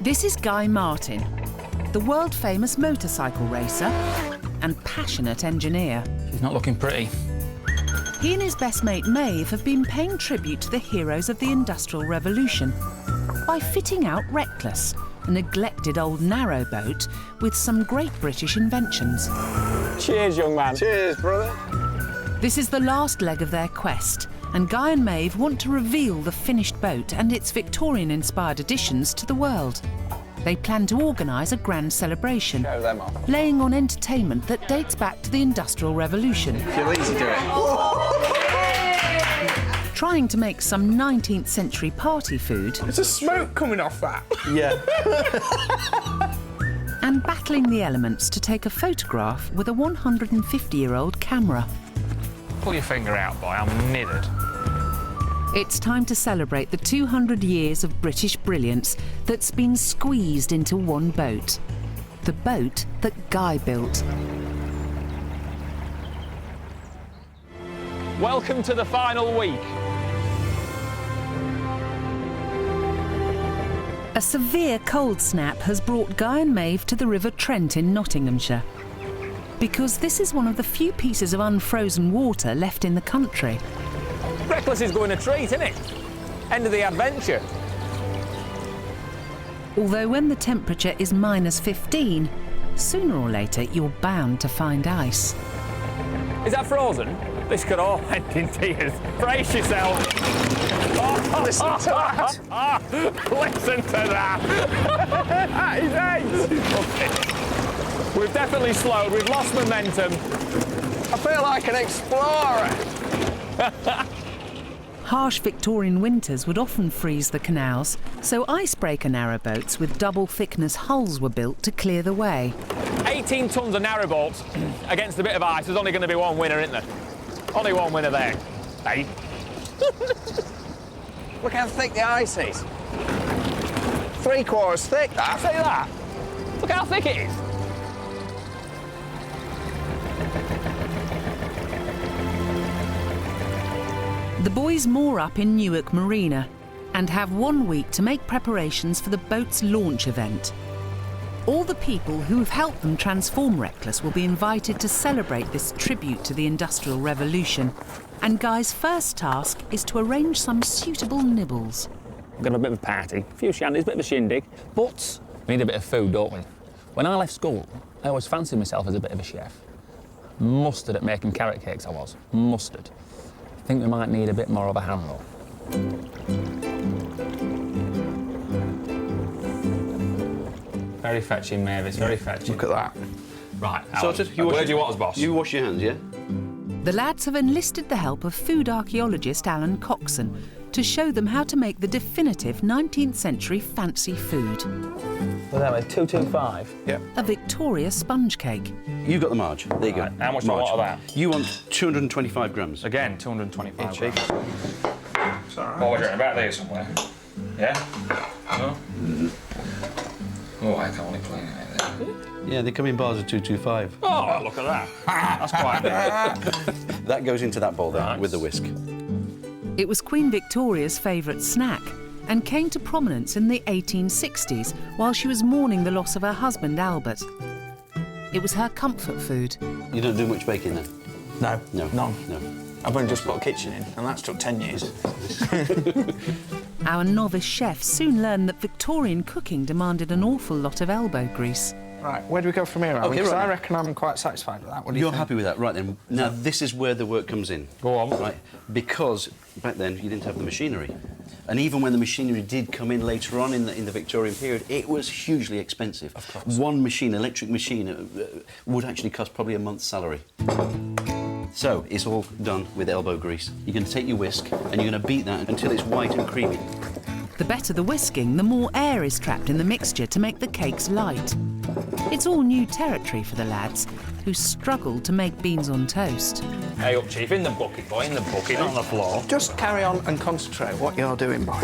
This is Guy Martin, the world-famous motorcycle racer and passionate engineer. She's not looking pretty. He and his best mate Maeve have been paying tribute to the heroes of the Industrial Revolution by fitting out Reckless, a neglected old narrowboat with some great British inventions. Cheers, young man. Cheers, brother. This is the last leg of their quest, and Guy and Maeve want to reveal the finished boat and its Victorian-inspired additions to the world. They plan to organise a grand celebration, Show them off. laying on entertainment that dates back to the Industrial Revolution. Feel easy to it. Trying to make some 19th century party food. There's a smoke coming off that. Yeah. And battling the elements to take a photograph with a 150-year-old camera. Pull your finger out, boy, I'm knithered. It's time to celebrate the 200 years of British brilliance that's been squeezed into one boat. The boat that Guy built. Welcome to the final week. A severe cold snap has brought Guy and Maeve to the River Trent in Nottinghamshire. Because this is one of the few pieces of unfrozen water left in the country. Reckless is going a treat, isn't it? End of the adventure. Although when the temperature is -15, sooner or later you're bound to find ice. Is that frozen? This could all end in tears. Brace yourself. Oh, Listen to that. Listen to that. That is ace. We've definitely slowed. We've lost momentum. I feel like an explorer. Harsh Victorian winters would often freeze the canals, so icebreaker narrowboats with double-thickness hulls were built to clear the way. 18 tons of narrowboats against a bit of ice. There's only going to be one winner, isn't there? Only one winner there. Hey? Look how thick the ice is. 3/4 thick, that. See that? Look how thick it is. The boys moor up in Newark Marina and have 1 week to make preparations for the boat's launch event. All the people who have helped them transform Reckless will be invited to celebrate this tribute to the Industrial Revolution. And Guy's first task is to arrange some suitable nibbles. We're going to have a bit of a party, a few shandies, a bit of a shindig, but we need a bit of food, don't we? When I left school, I always fancied myself as a bit of a chef. Mustard at making carrot cakes, I was. Mustard. I think we might need a bit more of a hand, though. Very fetching, Mavis, very fetching. Look at that. Right, Sorted. where do you want us, boss? You wash your hands, yeah? The lads have enlisted the help of food archaeologist Alan Coxon to show them how to make the definitive 19th century fancy food. Well, that was 225. Yeah. A Victoria sponge cake. You've got the marge. There you go. Right, how much do I Marge. want of that? You want 225 grams. Again, 225 grams. It's all right. Oh, we're about there somewhere. Yeah? No? Oh, I can only play it there. Yeah, they come in bars of 225. Oh, look at that. That's quite big. That goes into that bowl there Nice. with the whisk. It was Queen Victoria's favourite snack and came to prominence in the 1860s while she was mourning the loss of her husband, Albert. It was her comfort food. You don't do much baking then? No. No. None. No. I've only just put a kitchen in, and that's took 10 years. Our novice chef soon learned that Victorian cooking demanded an awful lot of elbow grease. Right, where do we go from here, Alan? Okay, Because right. I reckon I'm quite satisfied with that. What do you You're think? happy with that? Right then. Now, this is where the work comes in. Go on. Right? Because back then you didn't have the machinery. And even when the machinery did come in later on in the Victorian period, it was hugely expensive. Of course. One machine, electric machine, would actually cost probably a month's salary. So it's all done with elbow grease. You're going to take your whisk and you're going to beat that until it's white and creamy. The better the whisking, the more air is trapped in the mixture to make the cakes light. It's all new territory for the lads, who struggled to make beans on toast. Hey up, Chief, in the bucket, boy, in the bucket, not on the floor. Just carry on and concentrate what you're doing, boy.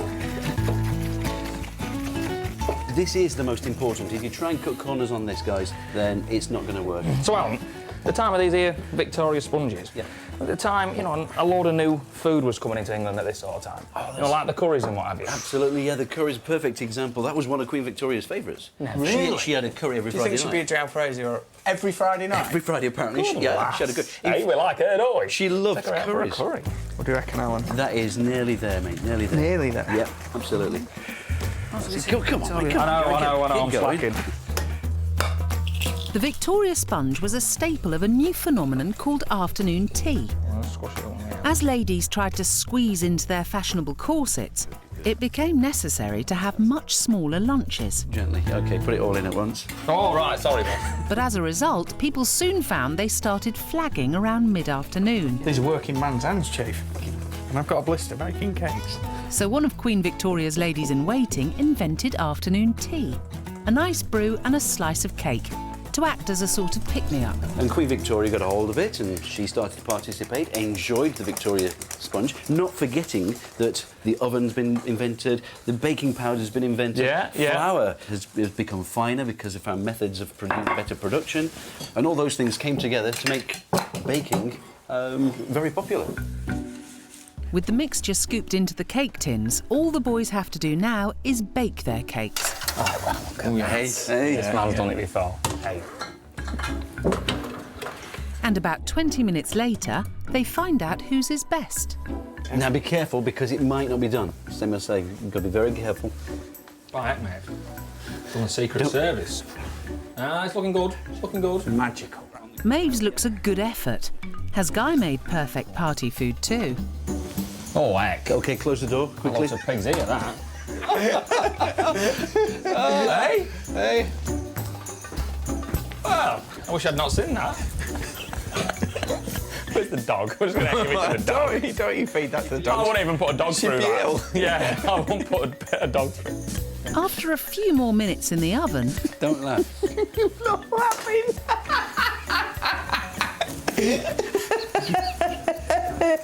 This is the most important. If you try and cut corners on this, guys, then it's not going to work. So, Alan, The time of these here Victoria sponges. Yeah. At the time, you know, a load of new food was coming into England at this sort of time. You know, like the curries and what have you. Absolutely, yeah, the curry's a perfect example. That was one of Queen Victoria's favourites. Really? She had a curry every Do you Friday think she'd be a night. jail Fraser every Friday night? Every Friday, apparently. She had a curry. Hey, we like her, don't we? She loved Take her out for a curries. curry. What do you reckon, Alan? That is nearly there, mate, nearly there. Nearly there. Yeah, absolutely. Come on, mate, I know, I'm keep going. slacking. The Victoria sponge was a staple of a new phenomenon called afternoon tea. Squash it on here. As ladies tried to squeeze into their fashionable corsets, it became necessary to have much smaller lunches. Gently, OK, put it all in at once. Oh, right, sorry, boss. But as a result, people soon found they started flagging around mid-afternoon. These are working man's hands, Chief. And I've got a blister making cakes. So one of Queen Victoria's ladies-in-waiting invented afternoon tea. A nice brew and a slice of cake to act as a sort of pick-me-up. And Queen Victoria got a hold of it and she started to participate, enjoyed the Victoria sponge, not forgetting that the oven's been invented, the baking powder's been invented, Yeah. flour has become finer because of our methods of better production, and all those things came together to make baking very popular. With the mixture scooped into the cake tins, all the boys have to do now is bake their cakes. Hey, This man's done it before. Hey. And about 20 minutes later, they find out whose is best. Now be careful because it might not be done. Same as I say, you've got to be very careful. Right, mate. Done a secret service. Ah, it's looking good. It's looking good. Magical. Maeve's looks a good effort. Has Guy made perfect party food too? Oh, heck. OK, close the door quickly. Lots of pigs here, that. Hey! Well, I wish I'd not seen that. Where's the dog? We're just going to give it to the dog. Don't you feed that to the I dog? won't even put a dog She'd through be that. ill. Yeah, I won't put a dog through. After a few more minutes in the oven, Don't laugh. Not laughing.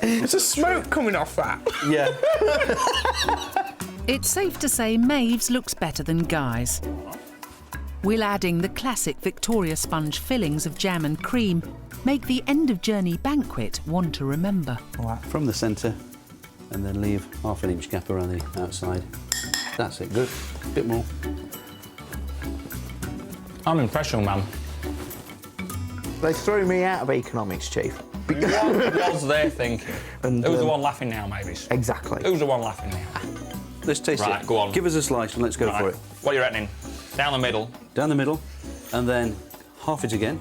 There's a smoke coming off that. Yeah. it's safe to say Maeve's looks better than Guy's. We'll adding the classic Victoria sponge fillings of jam and cream make the end-of-journey banquet one to remember. From the centre, and then leave half an inch gap around the outside. That's it, good. A bit more. I'm impressed, young man. They threw me out of economics, Chief. What was they thinking? And, Who's the one laughing now, maybe? Exactly. Who's the one laughing now? Let's taste it. Right, go on. Give us a slice and let's go for Right. it. What are you reckoning? Down the middle. Down the middle, and then half it again.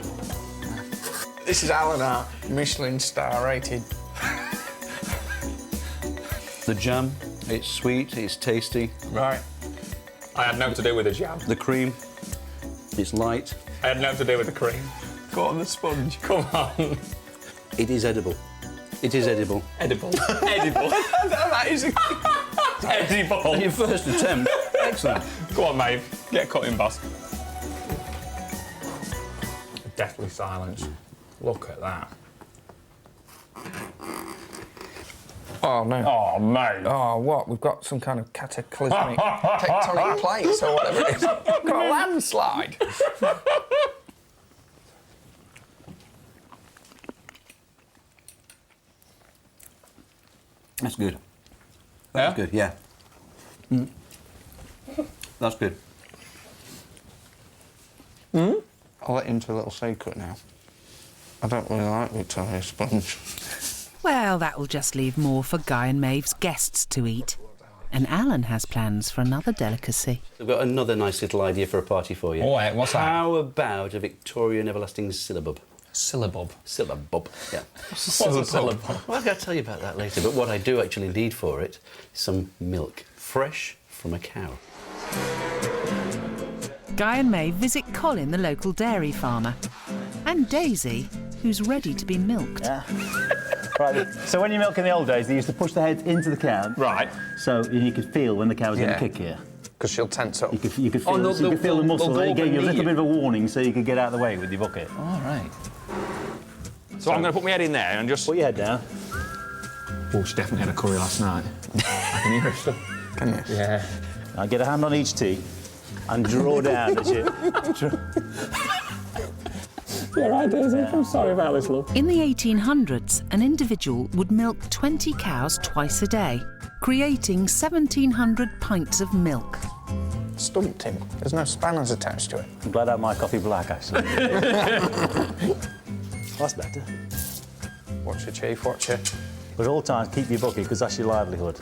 This is Alan, our Michelin star rated. The jam, it's sweet, it's tasty. Right. I had nothing to do with the jam. The cream, it's light. I had nothing to do with the cream. Got on the sponge. Come on. It is edible. It is edible. Edible. Edible. That is Edible. Your first attempt. Excellent. Go on, Maeve. Get a cutting basket. Deathly silence. Look at that. Oh, no. Oh, mate. Oh, what? We've got some kind of cataclysmic tectonic plates or whatever it is. We've got a landslide. That's good. Yeah? That's good, yeah. That's good. I'll let you into a little secret now. I don't really like Victoria sponge. Well, that will just leave more for Guy and Maeve's guests to eat. And Alan has plans for another delicacy. I've got another nice little idea for a party for you. Oh, yeah, what's that? How about a Victorian everlasting syllabub? Syllabub. Syllabub, yeah. What's a syllabub? Well, I'll tell you about that later, but what I do actually need for it is some milk, fresh from a cow. Guy and Maeve visit Colin, the local dairy farmer, and Daisy, who's ready to be milked. Right, so when you milk in the old days, they used to push the head into the cow. Right. So you could feel when the cow was going to kick you. Because she'll tense up. You could feel, no, so you could feel the they'll muscle. go They up gave and you a knee little you. bit of a warning so you could get out of the way with your bucket. All right. So I'm going to put my head in there and just... Put your head down. Oh, she definitely had a curry last night. I can hear it. Can you? Yeah. Now get a hand on each tee and draw down as you... You're right, Daisy. I'm sorry about this, love. In the 1800s, an individual would milk 20 cows twice a day, creating 1,700 pints of milk. Stumped him. There's no spanners attached to it. I'm glad I had my coffee black, actually. That's better. Watch it, Chief, watch it. But at all times, keep your bucket, because that's your livelihood.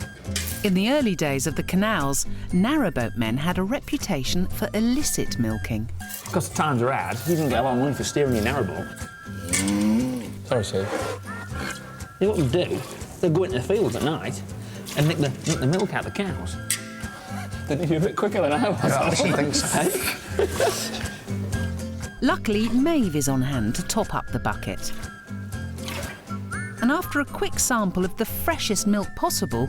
In the early days of the canals, narrowboatmen had a reputation for illicit milking. Because the times are hard, you can get a lot of money for steering your narrowboat. Sorry, Sue. See what we do? They go into the fields at night and nick the milk out of the cows. Then you're a bit quicker than I was. I don't think so. Luckily, Maeve is on hand to top up the bucket. And after a quick sample of the freshest milk possible...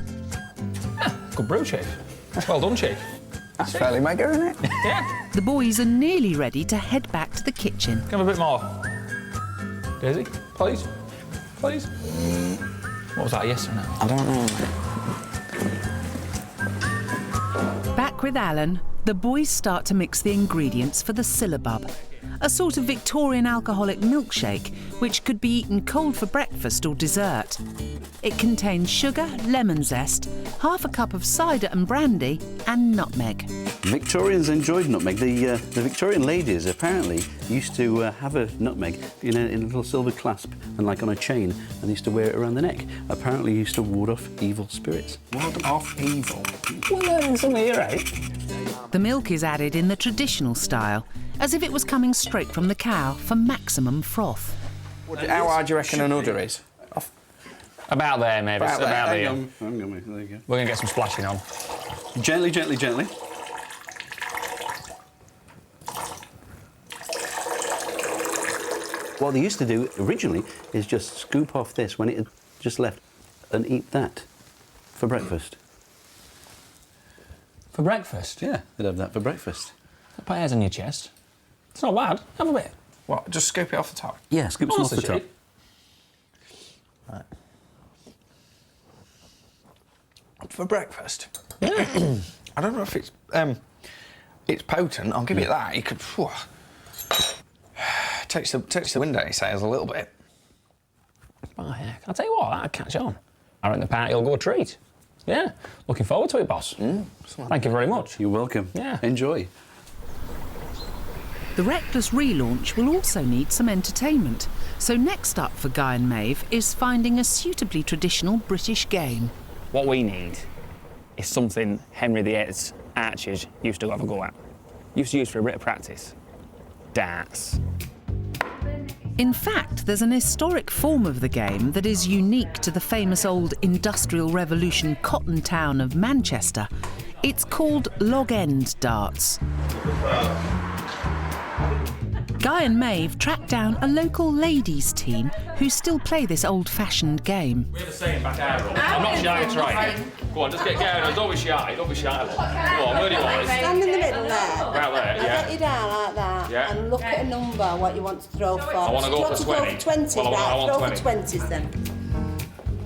Good brew, Chief. Well done, Chief. That's fairly mega, isn't it? Yeah. the boys are nearly ready to head back to the kitchen. Give a bit more. Daisy, please. Please. What was that, yes or no? I don't know. Back with Alan, the boys start to mix the ingredients for the syllabub, a sort of Victorian alcoholic milkshake which could be eaten cold for breakfast or dessert. It contains sugar, lemon zest, half a cup of cider and brandy, and nutmeg. Victorians enjoyed nutmeg. The Victorian ladies apparently used to have a nutmeg in a little silver clasp and like on a chain, and they used to wear it around the neck. Apparently, it used to ward off evil spirits. Ward off evil. We're learning something here, eh? The milk is added in the traditional style, as if it was coming straight from the cow for maximum froth. How hard do you reckon an udder is? About there, maybe. About there. About there. Hang on, mate. There you go. We're going to get some splashing on. Gently, gently, gently. What they used to do originally is just scoop off this when it had just left and eat that for breakfast. For breakfast? Yeah, they'd have that for breakfast. Put hairs on your chest. It's not bad. Have a bit. What, just scoop it off the top? Yeah, scoop some off the Honestly, top. Right. For breakfast? Yeah. I don't know if it's potent. I'll give it that. You could... takes the wind out of your sails a little bit. Oh, yeah. I'll tell you what, that'd catch on. I reckon the party will go a treat. Yeah. Looking forward to it, boss. Thank you very much. You're welcome. Yeah. Enjoy. The Reckless relaunch will also need some entertainment, so next up for Guy and Maeve is finding a suitably traditional British game. What we need is something Henry VIII's archers used to have a go at. Used to use for a bit of practice. Darts. In fact, there's an historic form of the game that is unique to the famous old Industrial Revolution cotton town of Manchester. It's called log end darts. Guy and Maeve track down a local ladies' team who still play this old-fashioned game. We have a saying back there, I'm not shy, try it. Go on, just get going. Don't be shy, don't be shy. Go on, where do you want it? Stand in the middle there. Right there, Now yeah. get you down like that and look at a number, what you want to throw for. I want to go for 20. 20, Well, I want throw 20. for 20s then.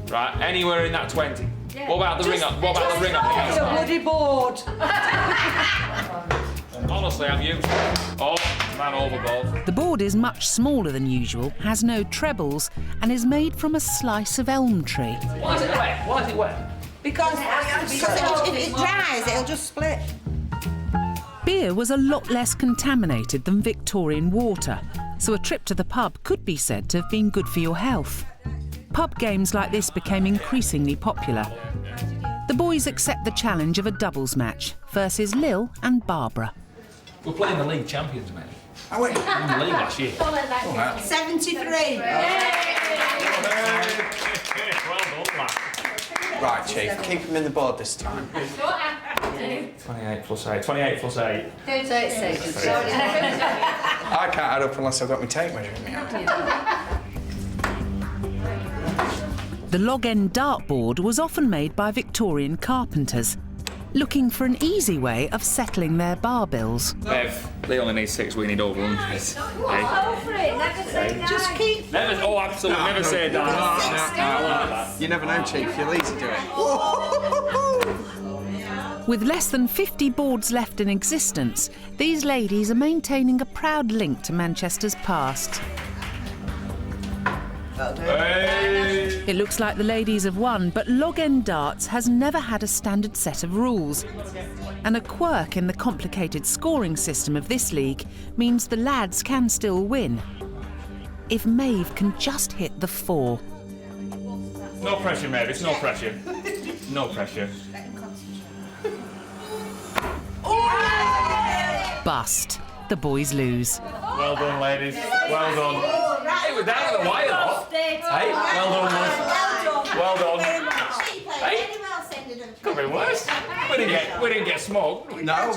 Right, anywhere in that 20. What about the ring up? What about the ring up? It's a bloody board. Honestly, I'm used to it. Oh, man overboard. The board is much smaller than usual, has no trebles, and is made from a slice of elm tree. Why is it wet? Why is it wet? Because if it dries, it'll just split. Beer was a lot less contaminated than Victorian water, so a trip to the pub could be said to have been good for your health. Pub games like this became increasingly popular. The boys accept the challenge of a doubles match versus Lil and Barbara. We're playing the league champions, mate. Oh, wait. We won the league last year. 73. Well done, lad. Right, Chief, keep him in the board this time. 28 plus 8. 28 plus 8. 36. I can't add up unless I've got my tape measure in my hand. The log end dartboard was often made by Victorian carpenters, looking for an easy way of settling their bar bills. Bev, they only need 6, we need over 100. Go for it, never say that. Just keep... Never, oh, absolutely, never say that. You never know, Chief. You'll easy do it. With less than 50 boards left in existence, these ladies are maintaining a proud link to Manchester's past. It looks like the ladies have won, but Log End Darts has never had a standard set of rules. And a quirk in the complicated scoring system of this league means the lads can still win. If Maeve can just hit the 4. No pressure, Maeve, it's no pressure. No pressure. Bust. The boys lose. Well done, ladies. Well done. Hey, we're down at the wire, though. Hey, well done, love. Well done. Hey, could be worse. We didn't get smoked. No.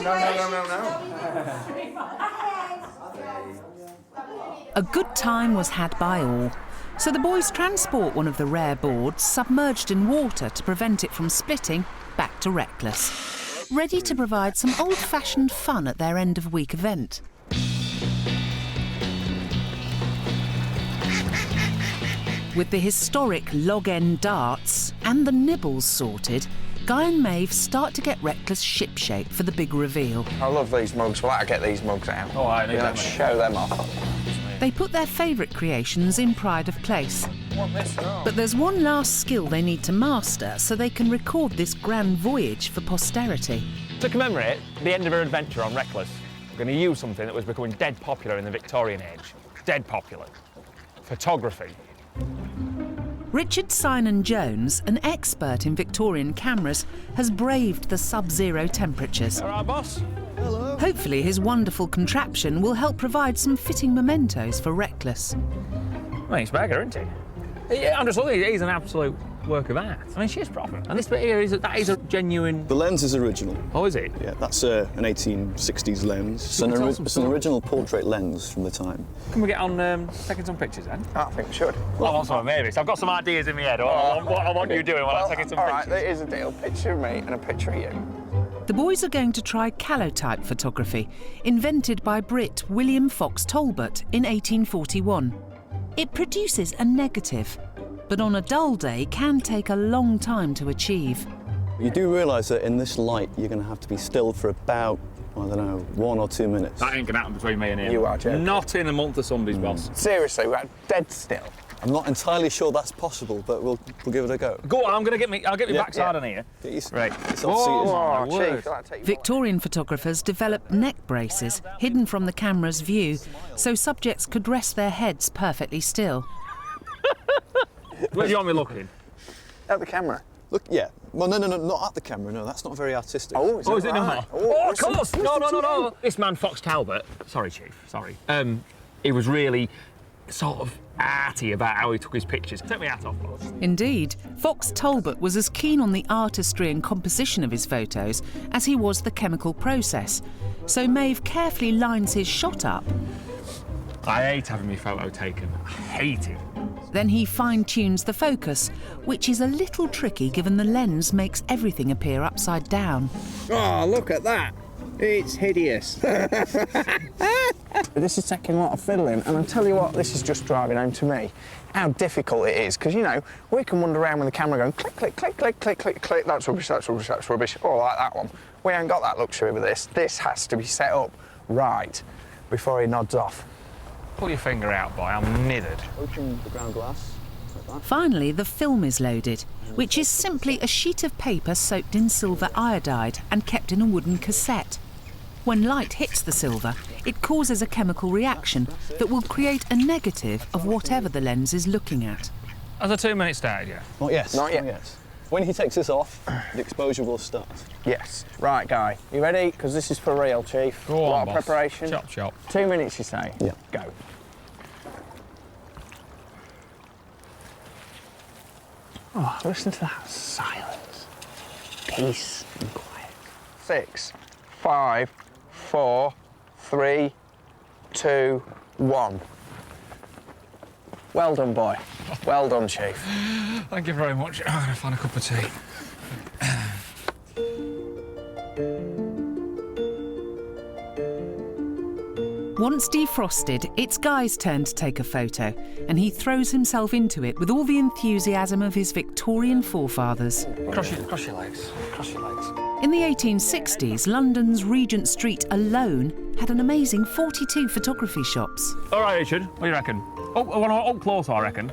A good time was had by all, so the boys transport one of the rare boards submerged in water to prevent it from splitting back to Reckless, ready to provide some old-fashioned fun at their end-of-week event. With the historic Log End Darts and the nibbles sorted, Guy and Maeve start to get Reckless shipshape for the big reveal. I love these mugs. We'll have to get these mugs out. Oh, I need that, Let's mate. show them off. They put their favourite creations in pride of place. But there's one last skill they need to master so they can record this grand voyage for posterity. To commemorate the end of her adventure on Reckless, we're going to use something that was becoming dead popular in the Victorian age. Dead popular. Photography. Richard Synan-Jones, an expert in Victorian cameras, has braved the sub-zero temperatures. All right, boss? Hopefully his wonderful contraption will help provide some fitting mementos for Reckless. Well, he's beggar, isn't he? Yeah, I'm just looking, he's an absolute work of art. I mean, she's proper. And this bit here, that is a genuine... The lens is original. Oh, is it? Yeah, that's an 1860s lens. It's an original portrait lens from the time. Can we get on taking some pictures then? I think we should. Well, I want some maybe. So I've got some ideas in my head. What I want you doing while I'm taking some all pictures. right, there is a deal. Picture of me and a picture of you. The boys are going to try calotype photography, invented by Brit William Fox Talbot in 1841. It produces a negative, but on a dull day can take a long time to achieve. You do realise that in this light, you're going to have to be still for about, I don't know, 1 or 2 minutes. That ain't gonna happen between me and him. You are joking. Not in a month of Sundays, boss. Seriously, we're dead still. I'm not entirely sure that's possible, but we'll give it a go. Go on, I'll get my Yeah, backside on here. Right. Oh, Chief, I'll take you Victorian photographers developed neck braces hidden from the camera's view, so subjects could rest their heads perfectly still. Where do you want me looking? at the camera. Look, yeah. Well, no, not at the camera. No, that's not very artistic. Oh, Is it right? not? Oh, Of course! No. This man, Fox Talbot, sorry, Chief, sorry. He was really sort of arty about how he took his pictures. Take my hat off, boss. Indeed, Fox Talbot was as keen on the artistry and composition of his photos as he was the chemical process. So Maeve carefully lines his shot up. I hate having my photo taken. I hate it. Then he fine-tunes the focus, which is a little tricky given the lens makes everything appear upside down. Oh, look at that. It's hideous. This is taking a lot of fiddling, and I'll tell you what, this is just driving home to me how difficult it is, because, you know, we can wander around with the camera going click, click, click, click, click, click, click, that's rubbish, that's rubbish, that's rubbish, oh, like that one. We ain't got that luxury with this. This has to be set up right before he nods off. Pull your finger out, boy, I'm nithered. Open the ground glass. Finally, the film is loaded, which is simply a sheet of paper soaked in silver iodide and kept in a wooden cassette. When light hits the silver, it causes a chemical reaction that will create a negative of whatever the lens is looking at. Has the 2 minutes started yet? Not yet. Not yet. When he takes this off, the exposure will start. Yes. Right, Guy, you ready? Because this is for real, Chief. Go a on, lot of boss. preparation. Chop, chop. 2 minutes, you say? Yeah. Go. Oh, listen to that silence. Peace and quiet. 6, 5, 4, 3, 2, 1. Well done, boy. Well done, Chief. Thank you very much. I'm gonna find a cup of tea. Once defrosted, it's Guy's turn to take a photo, and he throws himself into it with all the enthusiasm of his Victorian forefathers. Cross your legs. Cross your legs. In the 1860s, London's Regent Street alone had an amazing 42 photography shops. All right, Richard, what do you reckon? Oh, I want to up close, I reckon.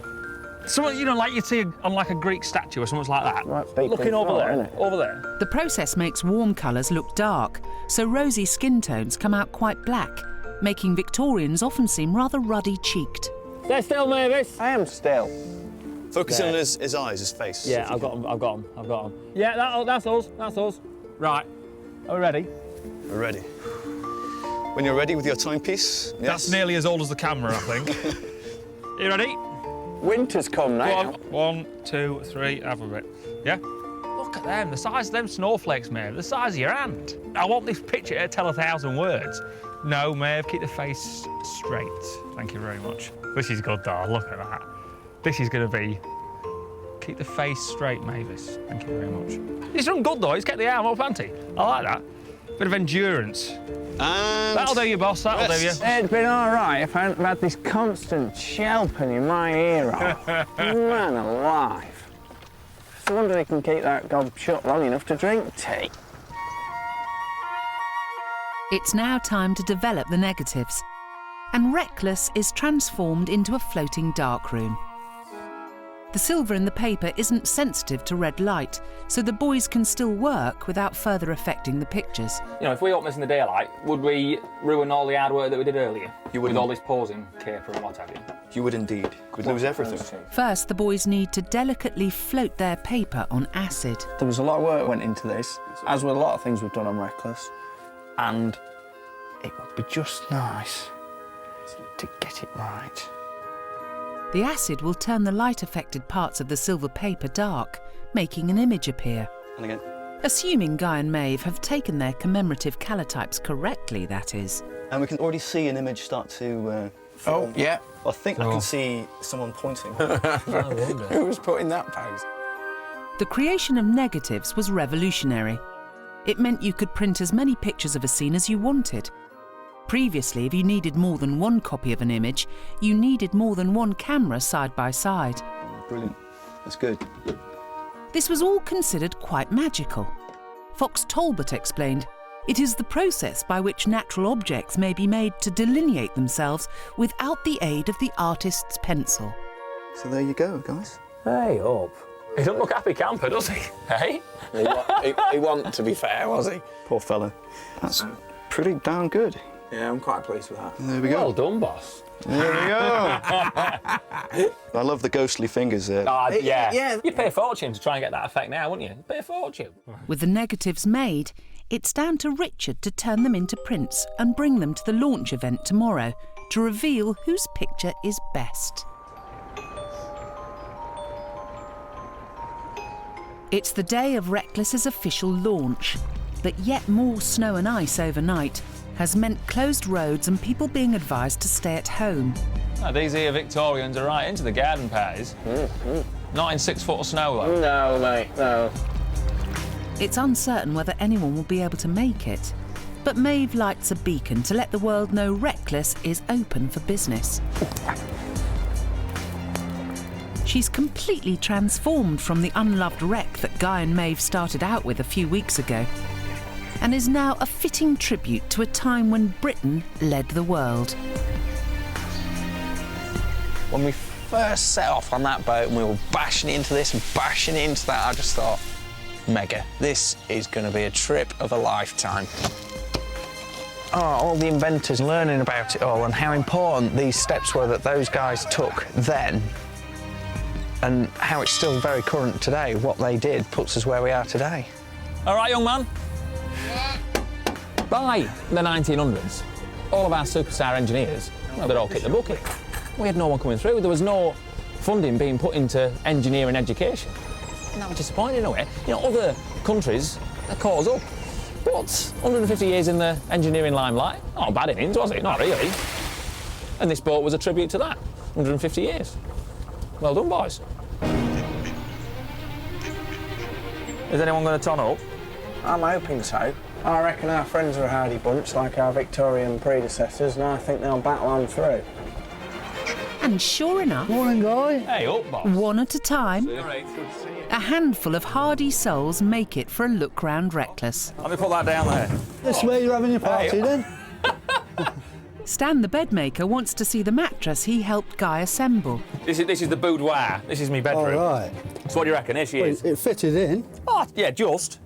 Someone, you know, like you'd see on like a Greek statue or something like that. Looking over there, over there. The process makes warm colours look dark, so rosy skin tones come out quite black, making Victorians often seem rather ruddy-cheeked. Stay still, Mavis. I am still. Focusing on his eyes, his face. Yeah, I've got him. Yeah, that's us. Right, are we ready? We're ready. When you're ready with your timepiece, yes. That's nearly as old as the camera, I think. You ready? Winter's come now. Go on. 1, 2, 3, have a bit. Yeah? Look at them, the size of them snowflakes, Maeve, the size of your hand. I want this picture to tell 1,000 words. No, Maeve, keep the face straight. Thank you very much. This is good, though, look at that. This is going to be... Keep the face straight, Mavis. Thank you very much. He's done good, though. He's kept the arm up, hasn't he? I like that. Bit of endurance. And That'll do you, boss. That'll do you. It'd been all right if I hadn't had this constant shelping in my ear off. Man alive. I wonder he can keep that gob shut long enough to drink tea. It's now time to develop the negatives, and Reckless is transformed into a floating darkroom. The silver in the paper isn't sensitive to red light, so the boys can still work without further affecting the pictures. You know, if we open this in the daylight, would we ruin all the hard work that we did earlier? You would. With all this posing, caper and what have you? You would indeed. We'd lose everything. First, the boys need to delicately float their paper on acid. There was a lot of work went into this, as with a lot of things we've done on Reckless, and it would be just nice to get it right. The acid will turn the light-affected parts of the silver paper dark, making an image appear. And again. Assuming Guy and Maeve have taken their commemorative calotypes correctly, that is. And we can already see an image start to Oh, yeah. I think I can see someone pointing. Who was putting that pose? The creation of negatives was revolutionary. It meant you could print as many pictures of a scene as you wanted. Previously, if you needed more than one copy of an image, you needed more than one camera side by side. Brilliant. That's good. This was all considered quite magical. Fox Talbot explained, "It is the process by which natural objects may be made to delineate themselves without the aid of the artist's pencil." So there you go, guys. Hey up. He doesn't look happy camper, does he? Hey? He wasn't, to be fair, was he? Poor fella. That's pretty darn good. Yeah, I'm quite pleased with that. There we go. Well done, boss. There we go. I love the ghostly fingers there. Yeah. You'd pay a fortune to try and get that effect now, wouldn't you? You'd pay a fortune. With the negatives made, it's down to Richard to turn them into prints and bring them to the launch event tomorrow to reveal whose picture is best. It's the day of Reckless's official launch, but yet more snow and ice overnight has meant closed roads and people being advised to stay at home. Oh, these here Victorians are right into the garden parties. Not in 6 foot of snow, though. No, mate, no. It's uncertain whether anyone will be able to make it, but Maeve lights a beacon to let the world know Reckless is open for business. She's completely transformed from the unloved wreck that Guy and Maeve started out with a few weeks ago, and is now a fitting tribute to a time when Britain led the world. When we first set off on that boat and we were bashing into this and bashing into that, I just thought, mega. This is going to be a trip of a lifetime. Oh, all the inventors learning about it all and how important these steps were that those guys took then, and how it's still very current today. What they did puts us where we are today. All right, young man. By the 1900s, all of our superstar engineers, well, they'd all kicked the bucket. We had no one coming through. There was no funding being put into engineering education. And that was disappointing in a way. You know, other countries, they caught us up. But 150 years in the engineering limelight, not bad innings, was it? Not really. And this boat was a tribute to that. 150 years. Well done, boys. Is anyone going to turn up? I'm hoping so. I reckon our friends are a hardy bunch, like our Victorian predecessors, and I think they'll battle on through. And sure enough, Morning, Guy. Hey, up, boss. one at a time, All right. a handful of hardy souls make it for a look round Reckless. Let me put that down there. This way you're having your party then? Stan the bedmaker wants to see the mattress he helped Guy assemble. This is the boudoir. This is my bedroom. All right. So what do you reckon? Here she is. It fitted in. Oh, yeah, just.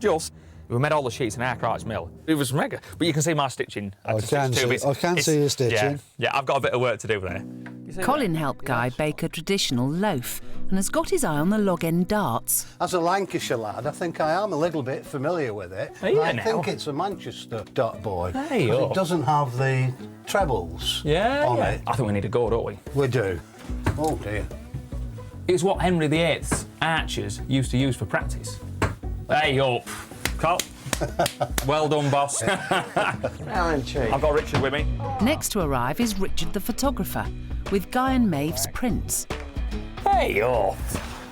We made all the sheets in Arkwright's mill. It was mega. But you can see my stitching. I can see your stitching. Yeah, I've got a bit of work to do there. Colin helped Guy bake a traditional loaf and has got his eye on the log end darts. As a Lancashire lad, I think I am a little bit familiar with it. I think it's a Manchester dot boy. Hey, it doesn't have the trebles on it. I think we need to go, don't we? We do. Oh dear. It's what Henry VIII's archers used to use for practice. Hey up, Col. Well done, boss. Alan Chief. I've got Richard with me. Next to arrive is Richard the photographer, with Guy and Maeve's prints. Hey up.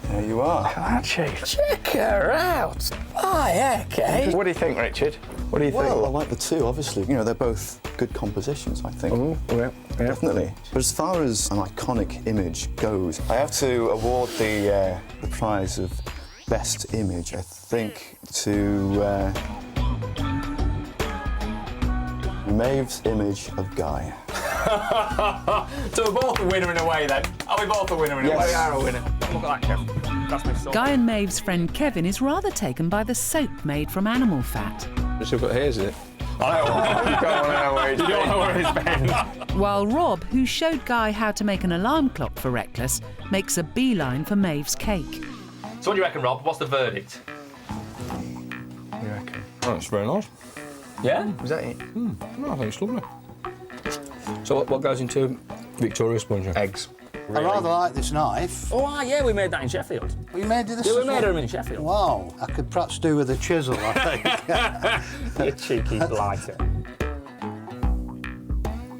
There you are. Come on, Chief. Check her out. My heck, eh? What do you think, Richard? What do you Well, I think? like the two, obviously. You know, they're both good compositions, I think. Oh, yeah. Definitely. But as far as an iconic image goes, I have to award the prize of best image, I think, to Maeve's image of Guy. So we're both a winner in a way, then. Are we both a winner in a way? We are a winner. Look at that, Kev. That's my son. Guy and Maeve's friend Kevin is rather taken by the soap made from animal fat. It's still got hairs in it. I know. You don't know where it's You don't know where it's been. While Rob, who showed Guy how to make an alarm clock for Reckless, makes a beeline for Maeve's cake. So what do you reckon, Rob? What's the verdict? You reckon? Oh, it's very nice. Yeah? Was that it? No, I think it's lovely. So what goes into Victoria sponge? Eggs. I rather like this knife. Oh, yeah, we made that in Sheffield. We made this. Yeah, we as made well? them in Sheffield. Wow, I could perhaps do with a chisel, I think. You cheeky blighter.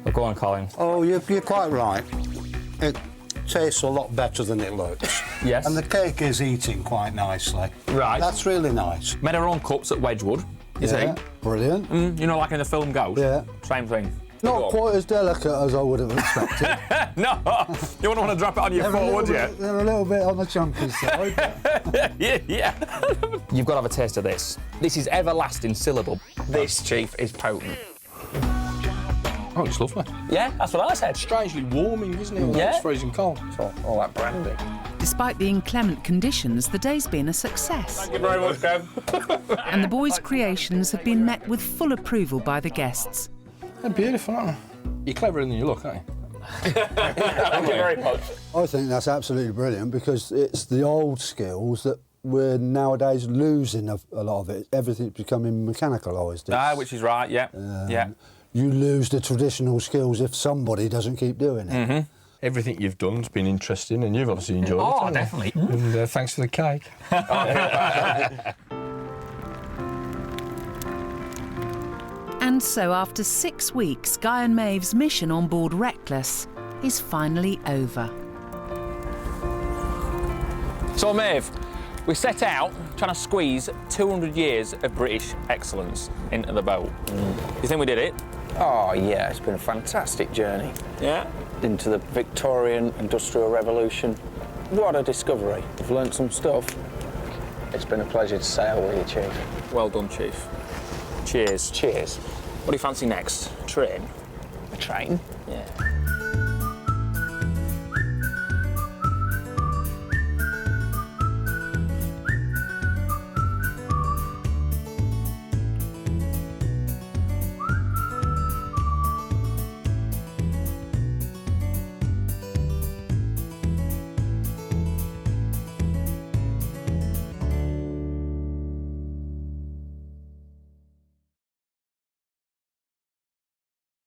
Well, go on, Colin. Oh, you're quite right. It tastes a lot better than it looks. Yes. And the cake is eating quite nicely. Right. That's really nice. Made our own cups at Wedgwood, you see? Brilliant. You know, like in the film Ghost? Yeah. Same thing. Not quite as delicate as I would have expected. No, you wouldn't want to drop it on your foot, would you? They're a little bit on the chunky side. Yeah. You've got to have a taste of this. This is everlasting syllable. This, Chief, is potent. Oh, it's lovely. Yeah, that's what I said. Strangely warming, isn't it? Yeah. It's freezing cold. So, all that brandy. Despite the inclement conditions, the day's been a success. Thank you very much, Kev. And the boys' creations have been met with full approval by the guests. They're beautiful, aren't they? You're cleverer than you look, aren't you? Thank you very much. I think that's absolutely brilliant because it's the old skills that we're nowadays losing a lot of it. Everything's becoming mechanicalised. Which is right, yeah. Yeah. You lose the traditional skills if somebody doesn't keep doing it. Mm-hmm. Everything you've done's been interesting and you've obviously enjoyed it. Oh, haven't you? definitely. And thanks for the cake. And so after 6 weeks, Guy and Maeve's mission on board Reckless is finally over. So, Maeve, we set out trying to squeeze 200 years of British excellence into the boat. You think we did it? Oh, yeah, it's been a fantastic journey. Yeah. Into the Victorian Industrial Revolution. What a discovery. We've learnt some stuff. It's been a pleasure to sail with you, Chief. Well done, Chief. Cheers. Cheers. What do you fancy next? Train? A train? Yeah.